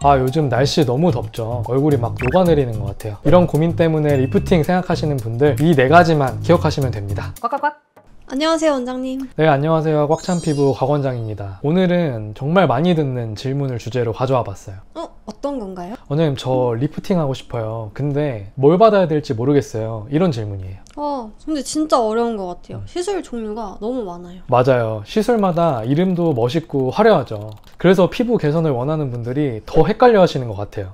아, 요즘 날씨 너무 덥죠. 얼굴이 막 녹아내리는 것 같아요. 이런 고민 때문에 리프팅 생각하시는 분들 이 4가지만 기억하시면 됩니다. 꽉꽉꽉. 안녕하세요, 원장님. 네, 안녕하세요. 꽉 찬 피부 곽 원장입니다. 오늘은 정말 많이 듣는 질문을 주제로 가져와 봤어요. 어떤 건가요? 원장님, 저 리프팅 하고 싶어요. 근데 뭘 받아야 될지 모르겠어요. 이런 질문이에요. 근데 진짜 어려운 것 같아요. 시술 종류가 너무 많아요. 맞아요. 시술마다 이름도 멋있고 화려하죠. 그래서 피부 개선을 원하는 분들이 더 헷갈려 하시는 것 같아요.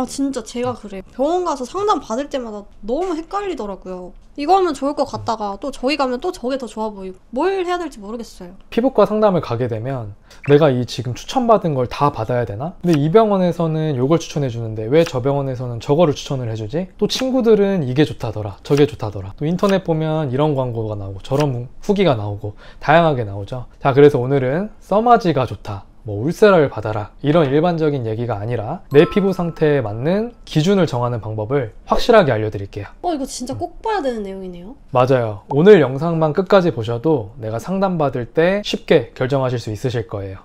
진짜 제가 그래요. 병원 가서 상담 받을 때마다 너무 헷갈리더라고요. 이거 하면 좋을 것 같다가 또 저기 가면 또 저게 더 좋아 보이고 뭘 해야 될지 모르겠어요. 피부과 상담을 가게 되면 내가 이 지금 추천받은 걸 다 받아야 되나? 근데 이 병원에서는 이걸 추천해 주는데 왜 저 병원에서는 저거를 추천을 해주지? 또 친구들은 이게 좋다더라, 저게 좋다더라. 또 인터넷 보면 이런 광고가 나오고 저런 후기가 나오고 다양하게 나오죠. 자, 그래서 오늘은 써마지가 좋다, 뭐 울세라를 받아라, 이런 일반적인 얘기가 아니라 내 피부 상태에 맞는 기준을 정하는 방법을 확실하게 알려드릴게요. 이거 진짜 꼭 봐야 되는 내용이네요. 맞아요. 오늘 영상만 끝까지 보셔도 내가 상담받을 때 쉽게 결정하실 수 있으실 거예요.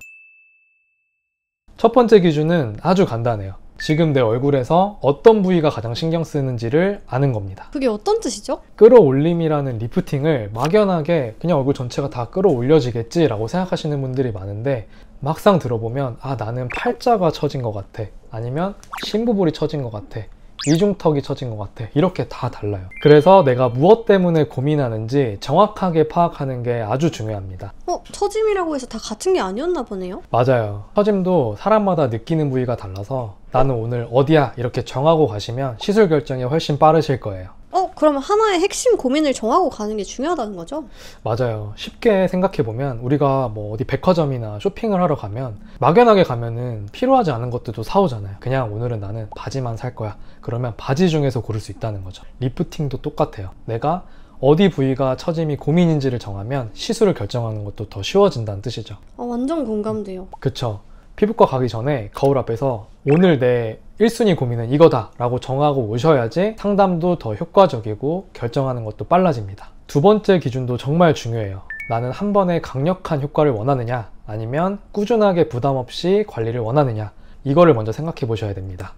첫 번째 기준은 아주 간단해요. 지금 내 얼굴에서 어떤 부위가 가장 신경 쓰는지를 아는 겁니다. 그게 어떤 뜻이죠? 끌어올림이라는 리프팅을 막연하게 그냥 얼굴 전체가 다 끌어올려지겠지 라고 생각하시는 분들이 많은데, 막상 들어보면 나는 팔자가 처진 것 같아, 아니면 심부볼이 처진 것 같아, 이중턱이 처진 것 같아, 이렇게 다 달라요. 그래서 내가 무엇 때문에 고민하는지 정확하게 파악하는 게 아주 중요합니다. 처짐이라고 해서 다 같은 게 아니었나 보네요? 맞아요. 처짐도 사람마다 느끼는 부위가 달라서 나는 오늘 어디야 이렇게 정하고 가시면 시술 결정이 훨씬 빠르실 거예요. 그러면 하나의 핵심 고민을 정하고 가는 게 중요하다는 거죠? 맞아요. 쉽게 생각해보면 우리가 뭐 어디 백화점이나 쇼핑을 하러 가면 막연하게 가면은 필요하지 않은 것들도 사오잖아요. 그냥 오늘은 나는 바지만 살 거야. 그러면 바지 중에서 고를 수 있다는 거죠. 리프팅도 똑같아요. 내가 어디 부위가 처짐이 고민인지를 정하면 시술을 결정하는 것도 더 쉬워진다는 뜻이죠. 완전 공감돼요. 그쵸. 피부과 가기 전에 거울 앞에서 오늘 내 1순위 고민은 이거다 라고 정하고 오셔야지 상담도 더 효과적이고 결정하는 것도 빨라집니다. 두 번째 기준도 정말 중요해요. 나는 한 번에 강력한 효과를 원하느냐, 아니면 꾸준하게 부담 없이 관리를 원하느냐, 이거를 먼저 생각해 보셔야 됩니다.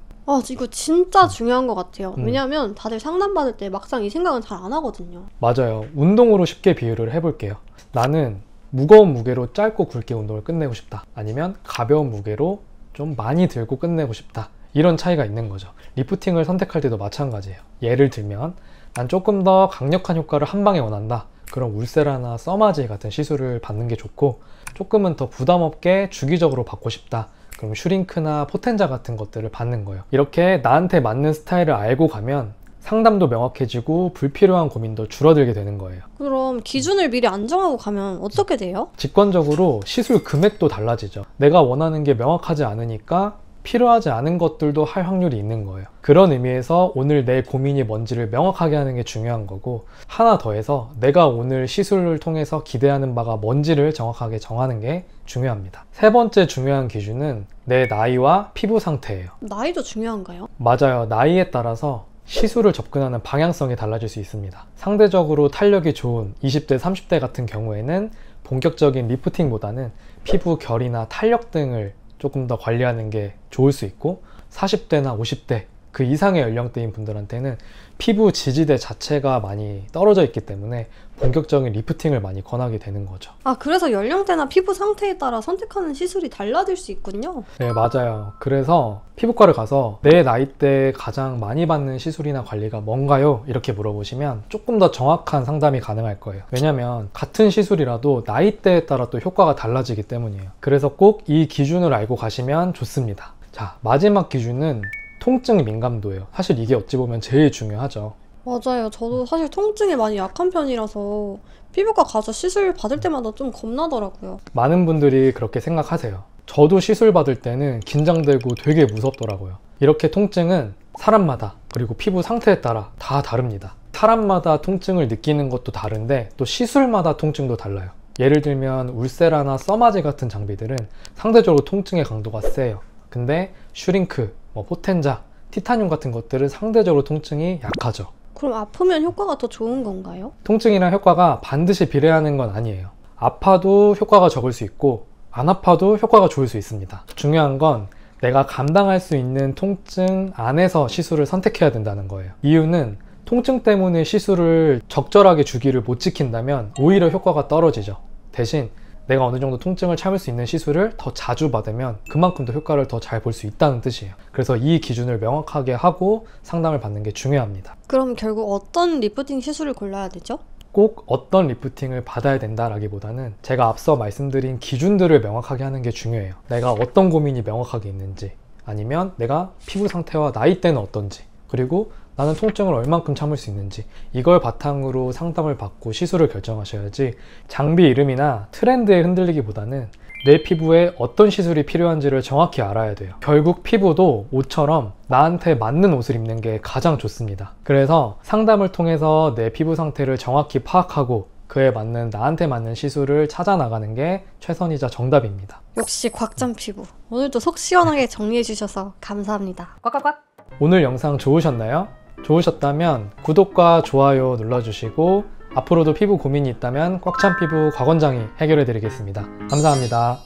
이거 진짜 중요한 것 같아요. 왜냐하면 다들 상담받을 때 막상 이 생각은 잘 안 하거든요. 맞아요. 운동으로 쉽게 비유를 해볼게요. 나는 무거운 무게로 짧고 굵게 운동을 끝내고 싶다, 아니면 가벼운 무게로 좀 많이 들고 끝내고 싶다, 이런 차이가 있는 거죠. 리프팅을 선택할 때도 마찬가지예요. 예를 들면 난 조금 더 강력한 효과를 한 방에 원한다. 그럼 울세라나 써마지 같은 시술을 받는 게 좋고, 조금은 더 부담 없게 주기적으로 받고 싶다. 그럼 슈링크나 포텐자 같은 것들을 받는 거예요. 이렇게 나한테 맞는 스타일을 알고 가면 상담도 명확해지고 불필요한 고민도 줄어들게 되는 거예요. 그럼 기준을 미리 안 정하고 가면 어떻게 돼요? 직관적으로 시술 금액도 달라지죠. 내가 원하는 게 명확하지 않으니까 필요하지 않은 것들도 할 확률이 있는 거예요. 그런 의미에서 오늘 내 고민이 뭔지를 명확하게 하는 게 중요한 거고, 하나 더해서 내가 오늘 시술을 통해서 기대하는 바가 뭔지를 정확하게 정하는 게 중요합니다. 세 번째 중요한 기준은 내 나이와 피부 상태예요. 나이도 중요한가요? 맞아요. 나이에 따라서 시술을 접근하는 방향성이 달라질 수 있습니다. 상대적으로 탄력이 좋은 20대, 30대 같은 경우에는 본격적인 리프팅보다는 피부 결이나 탄력 등을 조금 더 관리하는 게 좋을 수 있고, 40대나 50대 그 이상의 연령대인 분들한테는 피부 지지대 자체가 많이 떨어져 있기 때문에 본격적인 리프팅을 많이 권하게 되는 거죠. 그래서 연령대나 피부 상태에 따라 선택하는 시술이 달라질 수 있군요. 네, 맞아요. 그래서 피부과를 가서 내 나이대에 가장 많이 받는 시술이나 관리가 뭔가요? 이렇게 물어보시면 조금 더 정확한 상담이 가능할 거예요. 왜냐면 같은 시술이라도 나이대에 따라 또 효과가 달라지기 때문이에요. 그래서 꼭 이 기준을 알고 가시면 좋습니다. 자, 마지막 기준은 통증 민감도예요. 사실 이게 어찌 보면 제일 중요하죠. 맞아요. 저도 사실 통증에 많이 약한 편이라서 피부과 가서 시술 받을 때마다 좀 겁나더라고요. 많은 분들이 그렇게 생각하세요. 저도 시술 받을 때는 긴장되고 되게 무섭더라고요. 이렇게 통증은 사람마다, 그리고 피부 상태에 따라 다 다릅니다. 사람마다 통증을 느끼는 것도 다른데 또 시술마다 통증도 달라요. 예를 들면 울세라나 써마지 같은 장비들은 상대적으로 통증의 강도가 세요. 근데 슈링크, 포텐자, 티타늄 같은 것들은 상대적으로 통증이 약하죠. 그럼 아프면 효과가 더 좋은 건가요? 통증이랑 효과가 반드시 비례하는 건 아니에요. 아파도 효과가 적을 수 있고 안 아파도 효과가 좋을 수 있습니다. 중요한 건 내가 감당할 수 있는 통증 안에서 시술을 선택해야 된다는 거예요. 이유는 통증 때문에 시술을 적절하게 주기를 못 지킨다면 오히려 효과가 떨어지죠. 대신 내가 어느 정도 통증을 참을 수 있는 시술을 더 자주 받으면 그만큼 더 효과를 더 잘 볼 수 있다는 뜻이에요. 그래서 이 기준을 명확하게 하고 상담을 받는 게 중요합니다. 그럼 결국 어떤 리프팅 시술을 골라야 되죠? 꼭 어떤 리프팅을 받아야 된다라기보다는 제가 앞서 말씀드린 기준들을 명확하게 하는 게 중요해요. 내가 어떤 고민이 명확하게 있는지, 아니면 내가 피부 상태와 나이대는 어떤지, 그리고 나는 통증을 얼만큼 참을 수 있는지, 이걸 바탕으로 상담을 받고 시술을 결정하셔야지 장비 이름이나 트렌드에 흔들리기보다는 내 피부에 어떤 시술이 필요한지를 정확히 알아야 돼요. 결국 피부도 옷처럼 나한테 맞는 옷을 입는 게 가장 좋습니다. 그래서 상담을 통해서 내 피부 상태를 정확히 파악하고 그에 맞는 나한테 맞는 시술을 찾아 나가는 게 최선이자 정답입니다. 역시 곽잠 피부. 오늘도 속 시원하게 정리해 주셔서 감사합니다. 꽉꽉꽉. 오늘 영상 좋으셨나요? 좋으셨다면 구독과 좋아요 눌러주시고 앞으로도 피부 고민이 있다면 꽉찬 피부 곽원장이 해결해 드리겠습니다. 감사합니다.